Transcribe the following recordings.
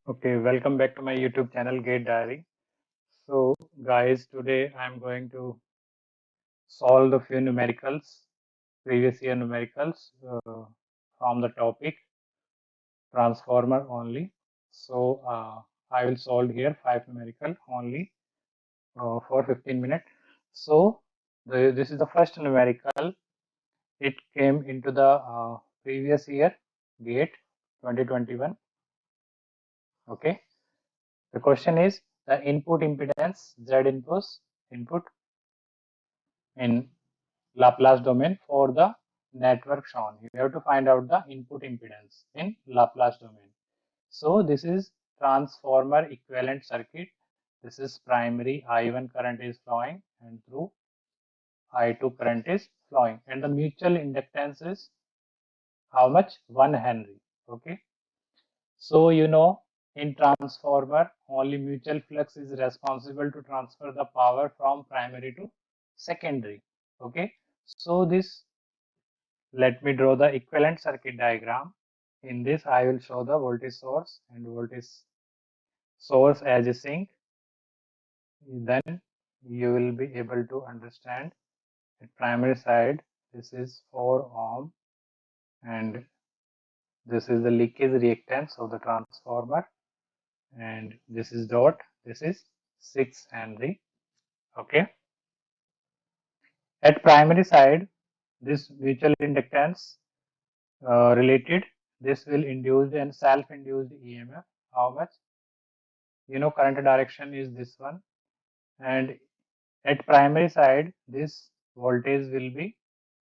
Okay, welcome back to my YouTube channel Gate Diary. So, guys, today I'm going to solve the few numericals, previous year numericals from the topic transformer only. So, I will solve here 5 numerical only for 15 minutes. So, this is the first numerical. It came into the previous year Gate 2021. Okay. The question is the input impedance input in Laplace domain for the network shown. You have to find out the input impedance in Laplace domain. So this is transformer equivalent circuit. This is primary I1 current is flowing and through I2 current is flowing, and the mutual inductance is how much? 1 Henry. Okay. So in transformer only mutual flux is responsible to transfer the power from primary to secondary. Okay. So let me draw the equivalent circuit diagram. In this, I will show the voltage source and voltage source as a sink. Then you will be able to understand at primary side, this is 4 ohm and this is the leakage reactance of the transformer, and this is dot, this is 6 Henry. Okay. At primary side, this mutual inductance related, this will induce and self-induced EMF. How much? Current direction is this one, and at primary side this voltage will be,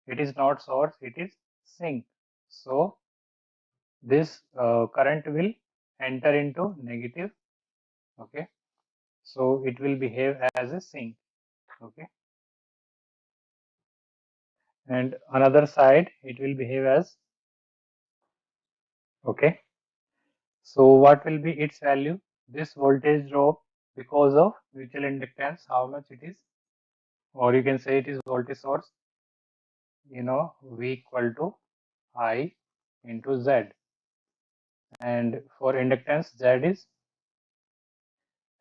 it is not source, it is sink. So this current will enter into negative. Okay. So it will behave as a sink. Okay. And another side it will behave as, okay. So what will be its value? This voltage drop because of mutual inductance, how much it is? Or you can say it is voltage source, V equal to I into Z. And for inductance, Z is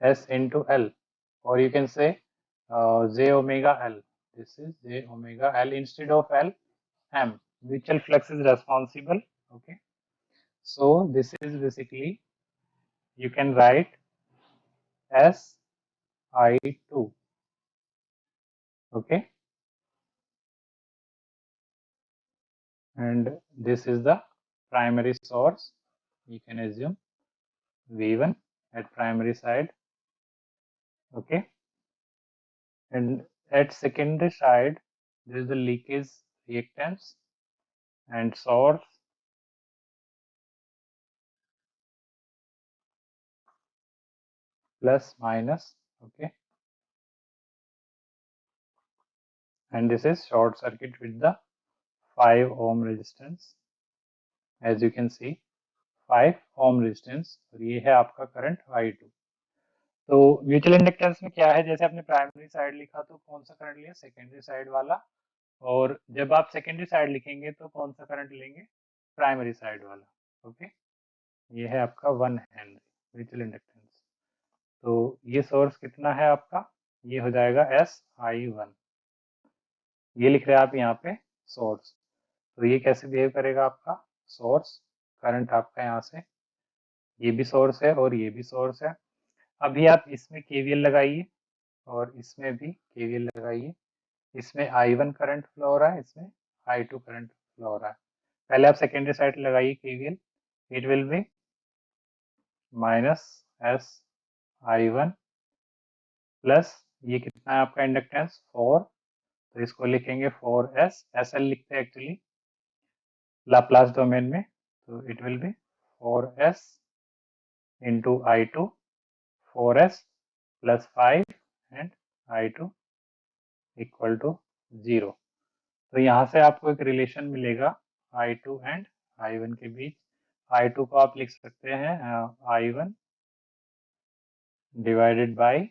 S into L. Or you can say J omega L. This is J omega L instead of L, M. Mutual flux is responsible. Okay. So this is basically, you can write S I2. Okay. And this is the primary source. You can assume V1 at primary side. Okay. And at secondary side, there is the leakage reactance and source plus minus. Okay. And this is short circuit with the 5 ohm resistance. As you can see, 5 ohm resistance, और ये है आपका current I2. तो mutual inductance में क्या है, जैसे आपने प्राइमरी साइड लिखा तो कौन सा करंट लिया? सेकेंडरी साइड वाला. और जब आप सेकेंडरी साइड लिखेंगे तो कौन सा करंट लेंगे? प्राइमरी साइड वाला. ओके. ये है आपका 1 हेनरी म्यूचुअल इंडक्टेंस. तो ये सोर्स कितना है आपका? ये हो जाएगा SI1. ये लिख रहे हैं आप यहाँ पे सोर्स. तो ये कैसे बिहेव करेगा आपका सोर्स? करंट आपका यहाँ से, ये भी सोर्स है और ये भी सोर्स है. अभी आप इसमें KVL लगाइए और इसमें भी KVL लगाइए. इसमें I1 करंट फ्लो हो रहा है, इसमें I2 करंट फ्लो हो रहा है. पहले आप सेकेंडरी साइड लगाइए KVL. It will be minus SI1 plus ये कितना है आपका इंडक्टेंस 4. तो इसको लिखेंगे 4S. SL लिखते हैं एक्चुअली लाप्लास डोमेन में. तो it will be 4S into I2, 4S plus 5 and I2 equal to 0. तो यहाँ से आपको एक रिलेशन मिलेगा I2 एंड I1 के बीच. I2 को आप लिख सकते हैं I1 divided by,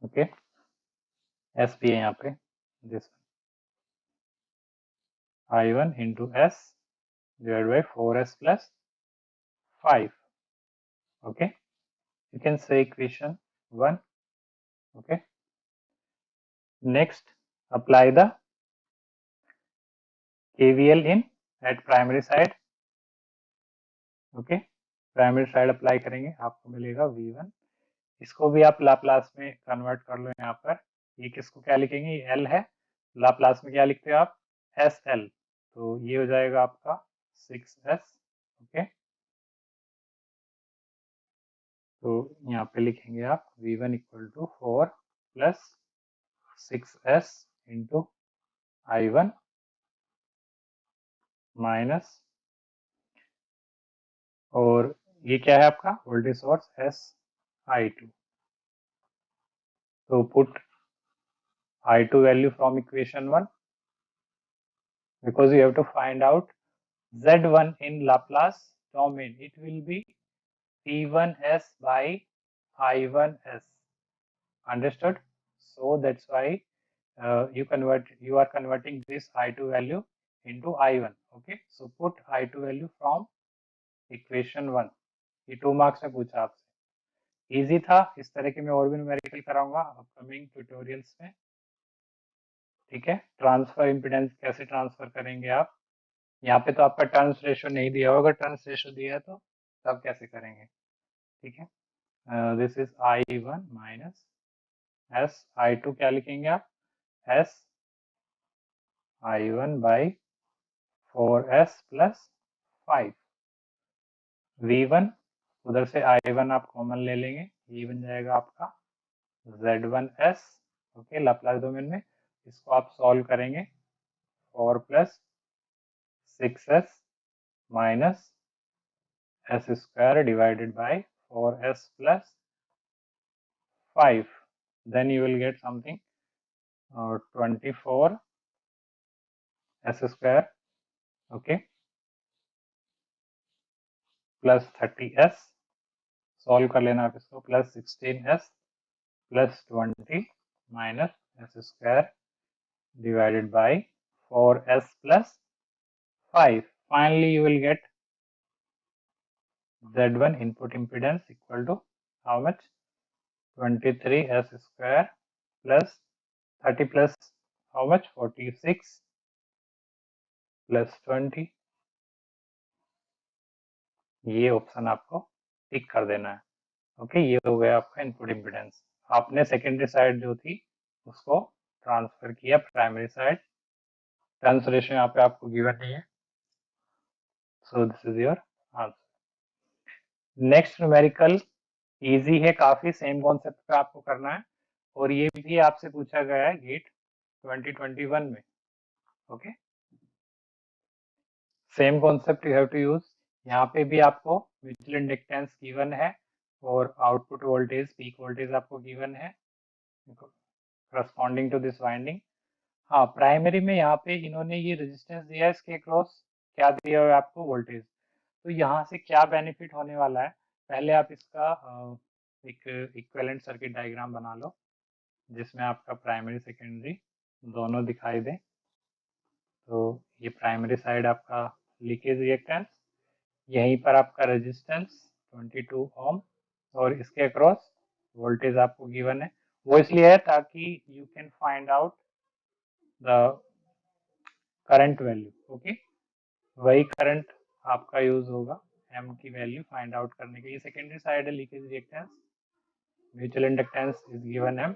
okay, S भी है यहाँ पे, this I1 into S divided by 4s plus 5. Okay, you can say equation 1. Okay, next apply the KVL in at primary side. Okay, primary side apply करेंगे, आपको मिलेगा V1। इसको भी आप लाप्लास में कन्वर्ट कर लो। यहाँ पर ये किसको क्या लिखेंगे, ये L है, लाप्लास में क्या लिखते हो आप, SL, तो ये हो जाएगा आपका 6S। ओके, तो यहाँ पे लिखेंगे आप V1 equal to 4 plus 6S into I1 minus, और ये क्या है आपका वोल्टेज सोर्स SI2। तो put I2 value from equation 1, because you have to find out Z1 in Laplace domain. It will be P1S by I1S. Understood? So that's why you are converting this I2 value into I1. Okay, so put I2 value from equation 1. ये 2 marks में पूछा आपसे, easy था। इस तरह के मैं और भी न्यूमेरिकल कराऊंगा अपकमिंग ट्यूटोरियल्स में। ठीक है, ट्रांसफर इम्पीडेंस कैसे ट्रांसफर करेंगे आप, यहाँ पे तो आपका टर्न्स रेशो नहीं दिया होगा, टर्न्स रेशो दिया है तो तब कैसे करेंगे। ठीक है, this is I1 minus S I2, क्या लिखेंगे आप, S I1 by 4S plus 5। V1 उधर से I1 आप कॉमन ले लेंगे, ये बन जाएगा आपका Z1S। ओके, लाप्लास डोमेन में इसको आप सॉल्व करेंगे, 4 plus 6S minus S square divided by 4S plus 5. Then you will get something 24 S square, okay, plus 30S, solve कर लेना आप इसको, plus 16S plus 20 minus S square divided by 4S plus 5. Finally you will get Z1 input impedance equal to how much, 23S square plus 30 plus how much, 46 plus 20। ये option आपको टिक कर देना है। Okay, ये हो गया आपका इनपुट इम्पीडेंस। आपने सेकेंडरी साइड जो थी उसको ट्रांसफर किया प्राइमरी साइड। टर्न्स रेशियो यहाँ पे आपको गिवन नहीं है, so this is your answer. Next numerical easy है काफी, सेम कॉन्सेप्ट पे आपको करना है, और ये भी आपसे पूछा गया है गेट 2021 में। Okay, same concept you have to use. यहाँ पे भी आपको म्यूचुअल इंडक्टेंस गिवन है और आउटपुट वोल्टेज, पीक वोल्टेज आपको गिवन है करस्पॉन्डिंग टू दिस वाइंडिंग। हाँ, प्राइमरी में यहाँ पे इन्होंने ये रेजिस्टेंस दिया है, इसके क्रॉस क्या दिया हुआ है आपको, वोल्टेज। तो यहाँ से क्या बेनिफिट होने वाला है, पहले आप इसका एक इक्विवेलेंट सर्किट डायग्राम बना लो जिसमें आपका प्राइमरी सेकेंडरी दोनों दिखाई दे। तो ये प्राइमरी साइड आपका लीकेज रिएक्टेंस, यहीं पर आपका रेजिस्टेंस 22 ओम, और इसके अक्रॉस वोल्टेज आपको गिवन है। वो इसलिए है ताकि you can find out the current value. Okay, वही करंट आपका यूज होगा एम की वैल्यू फाइंड आउट करने के लिए। सेकेंडरी साइड है leakage reactance, mutual inductance is given M,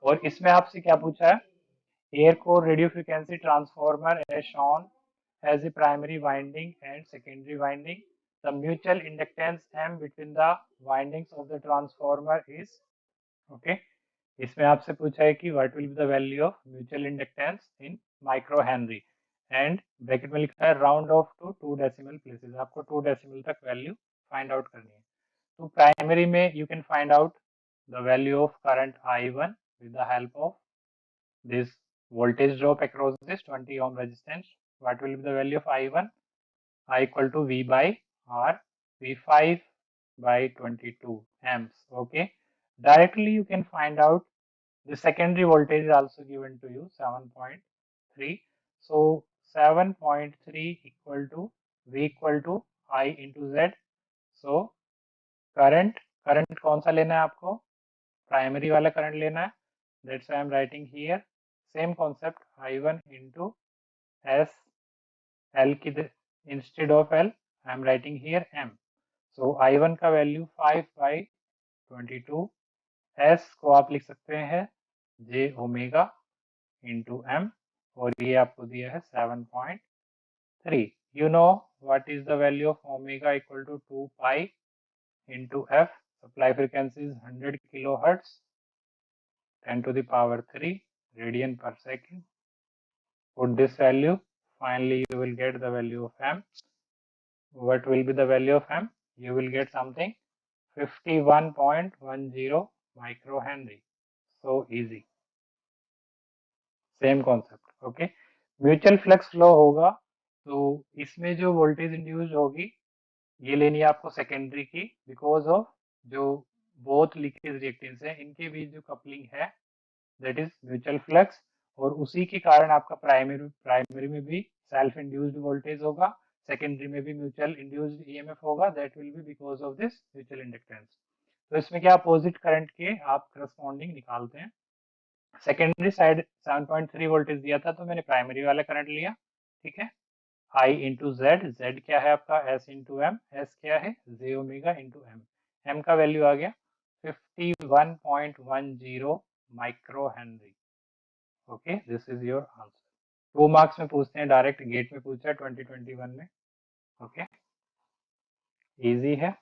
और इसमें आपसे क्या पूछा है, air core radio frequency transformer as shown has a primary winding and secondary winding. The mutual inductance M between the windings of the transformer is, okay, इसमें आपसे पूछा है कि what will be the value of mutual inductance in micro henry, and bracket में लिखा है round off to 2 decimal places, आपको 2 decimal तक वैल्यू फाइंड आउट करनी है। तो प्राइमरी में you can find out the value of current I1 with the help of this voltage drop across this 20 ohm resistance. What will be the value of I1? I equal to V by R, V5 by 22 amps. Okay, directly you can find out the secondary voltage is also given to you 7.3. So 7.3 equal to V equal to I into Z। So current कौन सा लेना है आपको, primary वाला current लेना है, that's I am writing here same concept I1 into S L की instead of L I am writing here M। So I1 का वैल्यू 5/22, S को आप लिख सकते हैं j ओमेगा इंटू M, और ये आपको दिया है 7.3। You know what is the value of omega equal to 2 pi into f? Supply frequency is 100 kilohertz, 10 to the power 3 radian per second. Put this value, finally you will get the value of m. What will be the value of m? You will get something 51.10 microhenry. So easy. Same concept. Okay, mutual flux flow होगा तो इसमें जो voltage induce होगी ये लेनी है आपको secondary की, बिकॉज ऑफ जो बोथ लीकेज रिएक्टेंस है इनके बीच जो कपलिंग है दैट इज म्यूचुअल फ्लक्स, और उसी के कारण आपका प्राइमरी में भी सेल्फ इंड्यूस्ड वोल्टेज होगा, सेकेंडरी में भी म्यूचुअल इंड्यूस्ड ईएमएफ होगा, that will be because of this mutual inductance. तो इसमें क्या अपोजिट करंट के आप करस्पॉन्डिंग निकालते हैं। सेकेंडरी साइड 7.3 वोल्टेज दिया था तो मैंने प्राइमरी वाला करंट लिया, ठीक है। I इंटू जेड, जेड क्या है आपका S इंटू एम, एस क्या है j omega into M, M का वैल्यू आ गया 51.10 micro henry. Okay, this is your answer. 2 marks में पूछते हैं, डायरेक्ट गेट में पूछा है 2021 में। ओके, इजी है।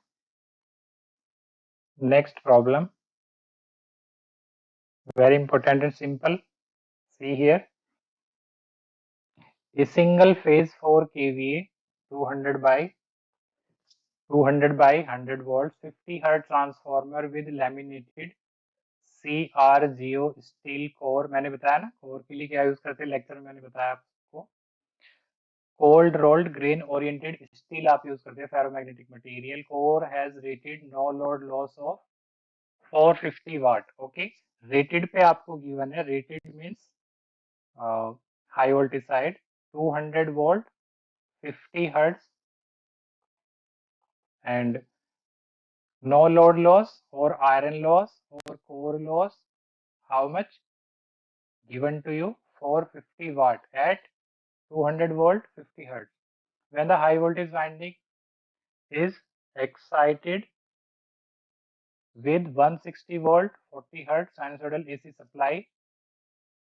Next problem, very important and simple. See here, a single phase 4 kVA 200 by 100 volts 50 hertz transformer with laminated CRGO steel core, मैंने बताया ना कोर के लिए क्या यूज करते हैं, लेक्चर में मैंने बताया आपको। Cold rolled grain oriented steel आप यूज करते हैं, ferromagnetic material. Core has rated no load loss of 450 watt. Okay, rated पे आपको गिवन है, rated means high voltage side 200 volt 50 hertz and no load loss or iron loss or core loss, how much given to you, 450 watt at 200 volt 50 hertz. When the high voltage winding is excited with 160 volt 40 hertz sinusoidal AC supply,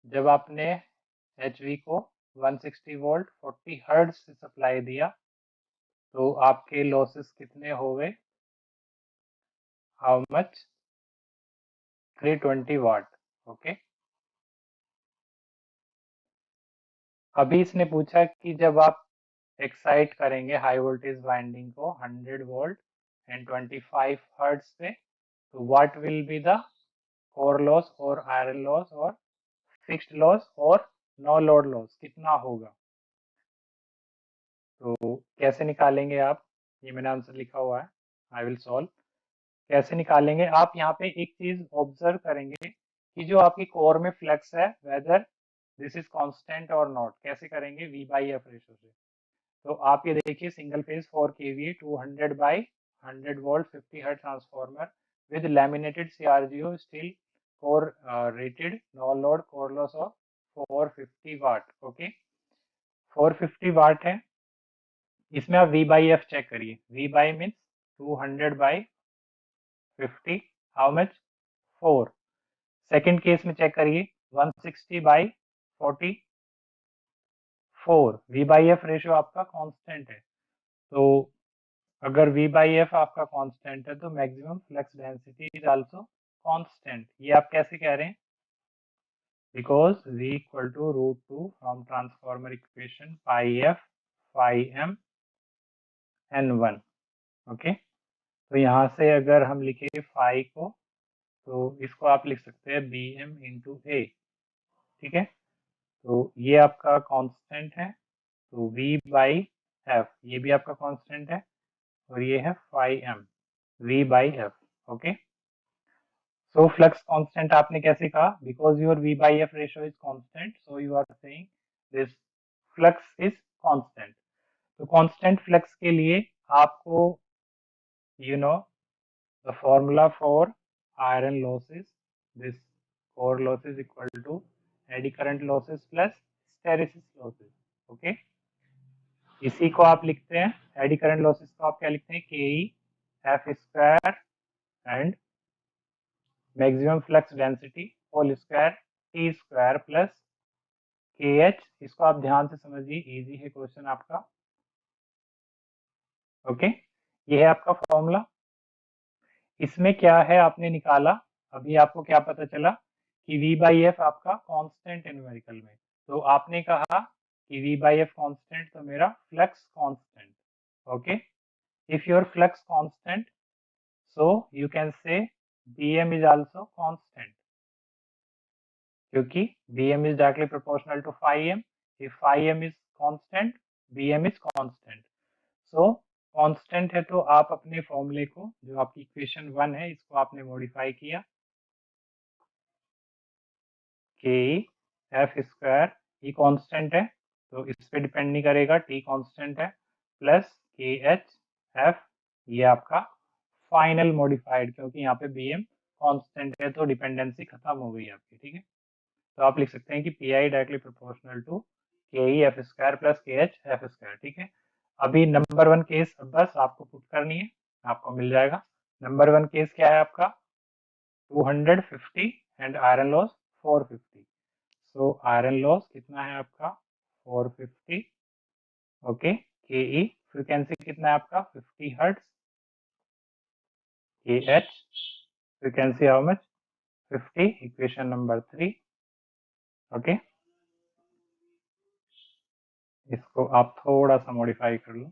जब आपने HV को 160 volt 40 hertz से supply दिया तो आपके losses कितने हो गए, हाउ मच, 320 वाट। ओके, अभी इसने पूछा कि जब आप एक्साइट करेंगे हाई वोल्टेज वाइंडिंग को 100 वोल्ट एंड 25 हर्ट्ज पे, तो what will be the core loss और आयरन लॉस और फिक्स्ड लॉस और नो लोड लॉस कितना होगा। तो कैसे निकालेंगे आप, ये मैंने आंसर लिखा हुआ है, आई विल सॉल्व। कैसे निकालेंगे आप, यहाँ पे एक चीज ऑब्जर्व करेंगे कि जो आपकी कोर में फ्लक्स है वेदर दिस इज कांस्टेंट और नॉट, कैसे करेंगे, V बाई एफ रेशो से। तो आप ये देखिए, single phase 4 kVA 200 by 100 volt 50 hertz transformer with laminated CRGO steel core, rated no load core loss of 450 watt. Okay, 450 watt है, इसमें आप V बाई एफ चेक करिए, V by means 200 by 50, how much 4। Second case में check करिए 160 by 40 4, V by F ratio आपका constant है, तो अगर V बाई एफ आपका कांस्टेंट है तो maximum flux density is also constant. ये आप कैसे कह रहे हैं, because V equal to √2 from transformer equation pi F phi M N1। Okay, तो यहाँ से अगर हम लिखे फाई को तो इसको आप लिख सकते हैं BM इंटू ए, ठीक है। तो ये आपका कांस्टेंट है, तो V बाई एफ ये भी आपका कांस्टेंट है, और ये है phi M V by F. Okay, so flux constant आपने कैसे कहा, because your V by F ratio is constant, so you are saying this flux is constant. तो कांस्टेंट फ्लक्स के लिए आपको you know the formula for iron losses, this core losses equal to eddy current losses plus hysteresis losses. Okay, इसी को आप लिखते हैं, eddy current losses को आप क्या लिखते हैं, K E F square and maximum flux density whole square T square plus K H. इसको आप ध्यान से समझिए, इजी है क्वेश्चन आपका। ओके, ये है आपका फॉर्मूला। इसमें क्या है आपने निकाला, अभी आपको क्या पता चला कि V बाई एफ आपका कांस्टेंट है न्यूमेरिकल में। तो आपने कहा कि V बाई एफ कांस्टेंट, तो मेरा flux constant. Okay, if your flux constant, so you can say Bm is also constant, क्योंकि Bm is directly proportional to phi m. If phi m is constant, Bm is constant. So constant है तो आप अपने फॉर्मूले को, जो आपकी equation 1 है, इसको आपने मॉडिफाई किया, के एफ स्क्वायर, ये कांस्टेंट है तो इस पे डिपेंड नहीं करेगा, टी कांस्टेंट है, प्लस के एच एफ, ये आपका फाइनल मॉडिफाइड, क्योंकि यहाँ पे बी एम कांस्टेंट है तो डिपेंडेंसी खत्म हो गई आपकी। ठीक है, तो आप लिख सकते हैं कि P I directly proportional to K E F square plus K H F square. ठीक है, अभी नंबर 1 केस बस आपको पुट करनी है, आपको मिल जाएगा। नंबर 1 केस क्या है आपका, 250 and iron loss 450। So iron loss कितना है आपका, 450। ओके, के ई फ्रीक्वेंसी कितना है आपका, 50 हर्ट्ज। के H frequency how much, 50, equation number 3। Okay, इसको आप थोड़ा सा मॉडिफाई कर लो,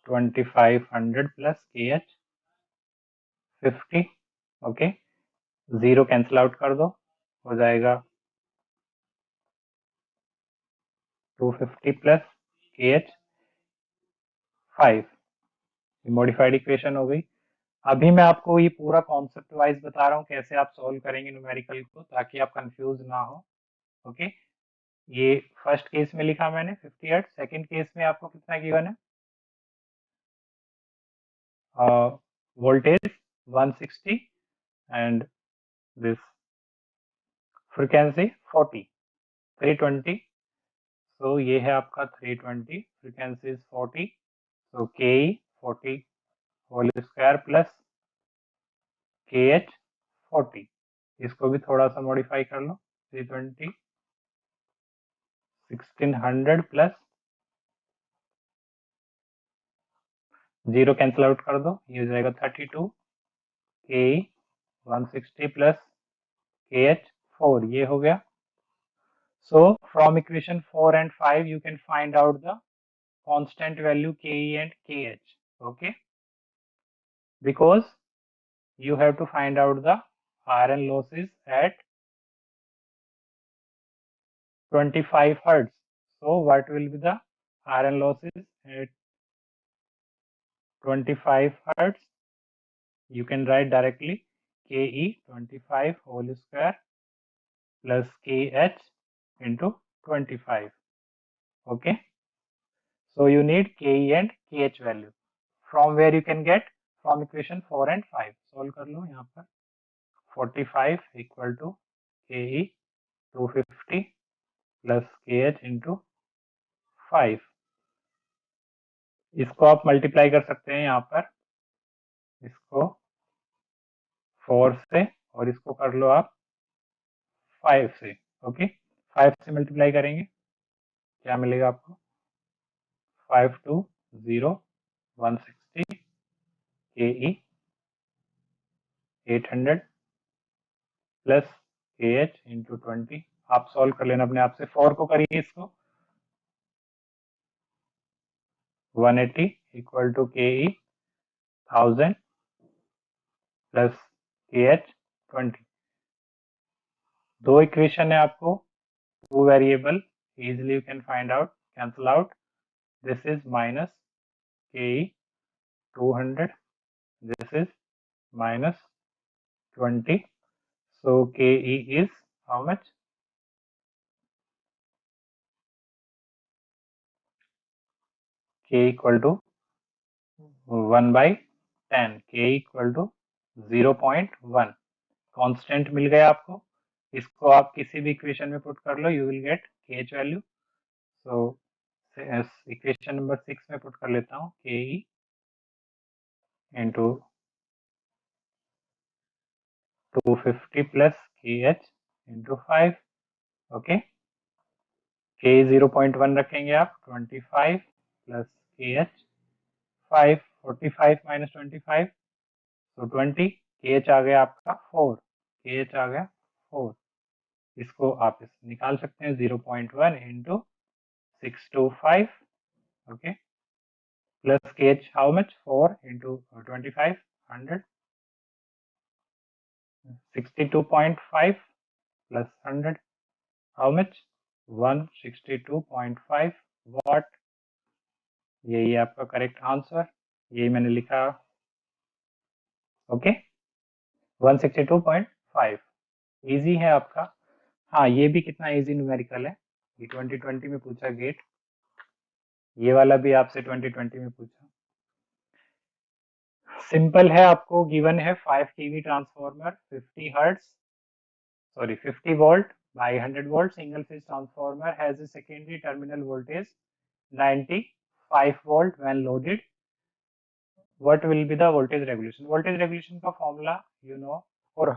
2500 plus K H 50। Okay, zero cancel out कर दो, हो जाएगा 250 plus K H 5, modified equation हो गई। अभी मैं आपको ये पूरा कॉन्सेप्ट वाइज बता रहा हूँ कैसे आप सॉल्व करेंगे न्यूमेरिकल को, ताकि आप कंफ्यूज ना हो। ओके, ये फर्स्ट केस में लिखा मैंने 50 हर्ट्ज, सेकंड केस में आपको कितना गिवन है, वोल्टेज 160 एंड दिस फ्रीक्वेंसी 40, 320। सो ये है आपका 320, फ्रीक्वेंसी इज 40, सो के ई 40 whole square plus K H 40। इसको भी थोड़ा सा मॉडिफाई कर लो, 320 1600 प्लस, जीरो कैंसिल आउट कर दो, ये हो जाएगा 32, के 160 प्लस के एच 4, ये हो गया। So from equation 4 and 5 you can find out the constant value ke and kh. Okay, because you have to find out the iron losses at 25 hertz. So what will be the iron losses at 25 hertz? You can write directly ke 25 whole square plus kh into 25. Okay, so you need ke and kh value, from where you can get, from equation 4 and 5. solve कर लो यहाँ पर, 45 equal to ke 250 plus kh into 5। इसको आप multiply कर सकते हैं यहाँ पर, इसको 4 से, और इसको कर लो आप 5 से। ओके, 5 से मल्टीप्लाई करेंगे, क्या मिलेगा आपको, 5 2 0 160 ke 800 plus K H into 20। आप सॉल्व कर लेना अपने आप से, 4 को करिए इसको, 180 equal to K E 1000 plus K H 20। दो इक्वेशन है आपको, two variable, easily you can find out, cancel out, this is minus ke 200, this is minus 20, so ke is how much, k equal to 1/10, k equal टू 0.1। Constant मिल गया आपको, इसको आप किसी भी इक्वेशन में पुट कर लो, you will get kh value. So equation number 6 में पुट कर लेता हूँ, ke into 250 plus kh into 5। Okay, k 0.1 रखेंगे आप, 25 प्लस kh 5, 45 माइनस 25, तो 20, kh आ गया आपका 4, kh आ गया 4। इसको आप निकाल सकते हैं, 0.1 into 625, okay, plus kh how much, 4 into 25, 100, 62.5 plus 100 how much, 162.5 वाट। यही आपका करेक्ट आंसर, यही मैंने लिखा। ओके, 162.5 इजी है आपका। हाँ, ये भी कितना इजी न्यूमेरिकल है, ये 2020 में पूछा गेट, ये वाला भी आपसे 2020 में पूछा। सिंपल है, आपको गिवन है 5 kV transformer, 50 volt by 100 volt single phase transformer has a secondary terminal voltage 95 volt when loaded. What will be the voltage regulation? Voltage regulation का फॉर्मूला यू नो। और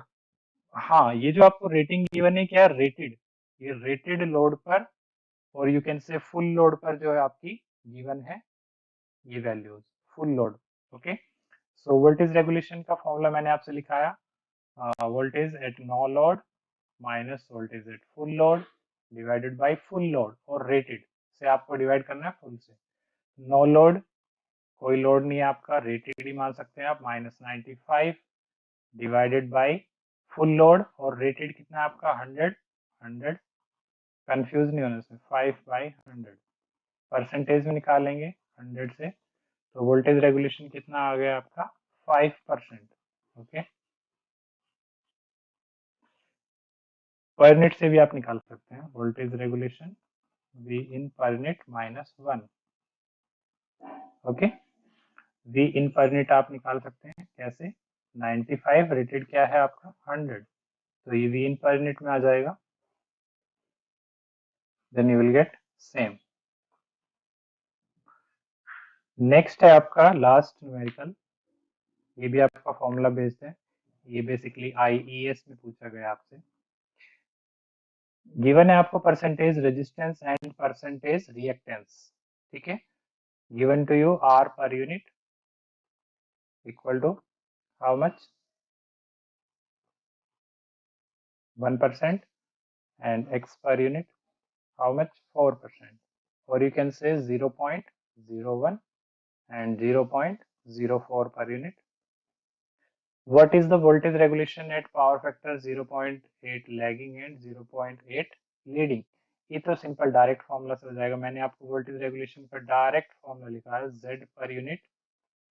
हाँ, ये जो आपको रेटिंग गिवन है, क्या रेटेड, ये रेटेड लोड पर, और you can say full load पर जो है आपकी गिवन है ये values, full load. Okay, so voltage regulation का फॉर्मूला मैंने आपसे लिखाया, voltage at no load minus voltage at full load divided by full load, और रेटेड से आपको डिवाइड करना है फुल से। नो लोड, कोई लोड नहीं है आपका, रेटेड ही मान सकते हैं आप, -95 डिवाइडेड बाय फुल लोड, और रेटेड कितना है आपका 100, कंफ्यूज नहीं होना इसमें, 5/100 परसेंटेज में निकालेंगे 100 से, तो वोल्टेज रेगुलेशन कितना आ गया आपका 5%। ओके, पर यूनिट से भी आप निकाल सकते हैं वोल्टेज रेगुलेशन, V इन पर यूनिट -1। ओके, V इन पर यूनिट आप निकाल सकते हैं कैसे, 95 रेटेड क्या है आपका 100, तो ये V इन पर यूनिट में आ जाएगा, then you will get same. Next है आपका लास्ट न्यूमेरिकल, ये भी आपका फॉर्मूला बेस्ड है, ये बेसिकली IES में पूछा गया आपसे। गिवन है आपको percentage resistance and percentage reactance, ठीक है, given to you R per unit equal to how much, 1%, and X per unit how much, 4%, or you can say 0.01 and 0.04 per unit. What is the voltage regulation at power factor 0.8 lagging and 0.8 leading? ये तो simple direct formula से हो जाएगा, मैंने आपको voltage regulation का direct formula लिखा है, Z per unit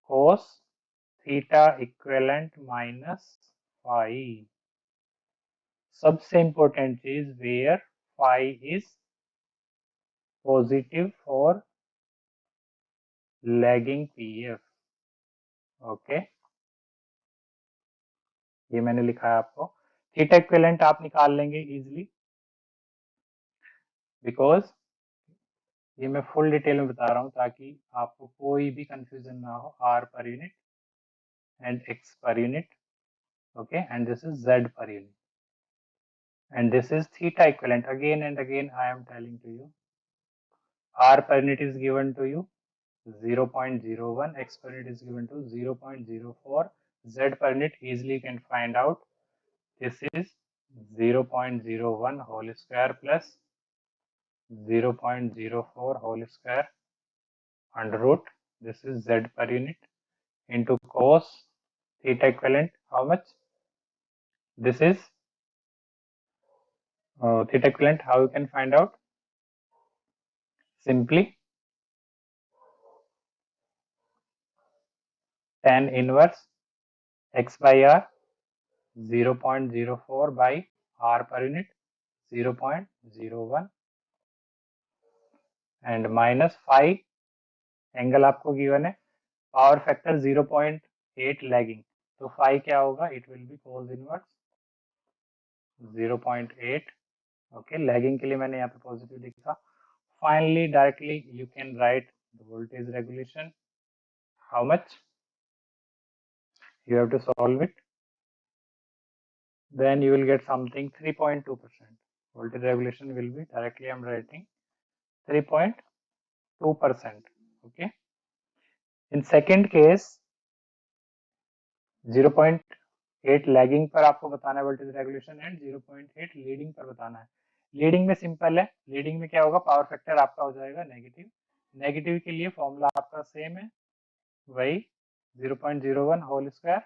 cos theta equivalent minus phi. सबसे इंपॉर्टेंट चीज, where phi is positive for lagging PF. Okay, ये मैंने लिखा है आपको। थीटा इक्विवेलेंट आप निकाल लेंगे इजीली, बिकॉज ये मैं फुल डिटेल में बता रहा हूँ ताकि आपको कोई भी कंफ्यूजन ना हो। R per unit and X per unit, okay, and this is Z per unit, and this is theta equivalent. Again and again I am telling to you, R per unit is given to you 0.01, X per unit is given to 0.04, Z per unit easily you can find out, this is 0.01 whole square plus 0.04 whole square under root, this is Z per unit into cos theta equivalent how much, this is theta equivalent, how you can find out, simply tan inverse X by R 0.04 by R per unit 0.01 and minus phi angle आपको given है, power factor 0.8 lagging, तो phi क्या होगा, it will be cos inverse 0.8। Okay, lagging के लिए मैंने यहाँ पे पॉजिटिव लिखा। Finally directly you can write the voltage regulation, how much you have to solve it, then you will get something 3.2%. Voltage regulation will be directly I'm writing 3.2%. Okay, in second case 0.8 lagging पर आपको बताना है voltage regulation and 0.8 leading पर बताना है। Leading में simple है, leading में क्या होगा, पावर फैक्टर आपका हो जाएगा नेगेटिव, नेगेटिव के लिए फॉर्मूला आपका सेम है, वही 0.01 whole square,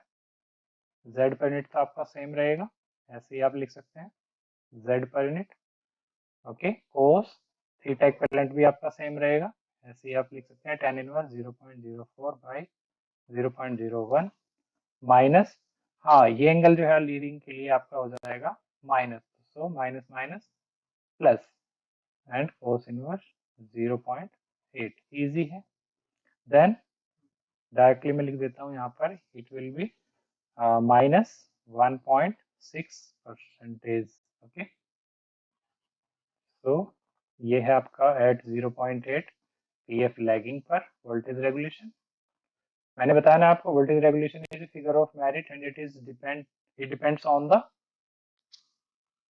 Z per unit तो आपका सेम रहेगा, ऐसे ही आप लिख सकते हैं Z per unit. Okay, cos theta equivalent भी आपका सेम रहेगा, ऐसे ही आप लिख सकते हैं tan इनवर्स 0.04 बाई 0.01 माइनस, हाँ ये एंगल जो है लीडिंग के लिए आपका हो जाएगा minus, so minus minus plus and cos inverse 0.8, easy है। देन डायरेक्टली मैं लिख देता हूँ यहाँ पर, it will be minus 1.6%। Okay, तो ये है आपका एट 0.8 पीएफ लैगिंग पर वोल्टेज रेगुलेशन। मैंने बताया ना आपको, voltage regulation is figure of merit and it depends on the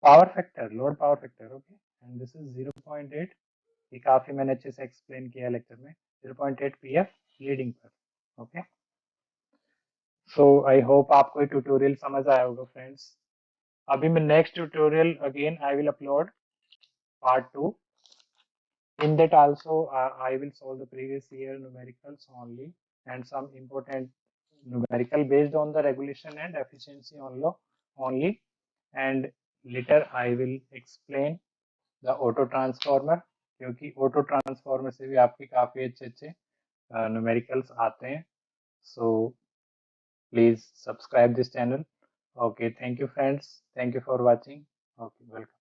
power factor, load power factor. Okay, and this is 0.8, ये काफी मैंने अच्छे से एक्सप्लेन किया लेक्चर में, 0.8 पीएफ लीडिंग पर। ओके, सो आई होप आपको ये ट्यूटोरियल समझ आया होगा फ्रेंड्स। अभी मैं next tutorial again I will upload part 2, in that also I will solve the previous year numericals only and some important numerical based on the regulation and efficiency only, and later I will explain the auto transformer, क्योंकि auto transformer से भी आपके काफी अच्छे numericals आते हैं। So please subscribe this channel. Okay, thank you friends, thank you for watching. Okay, welcome.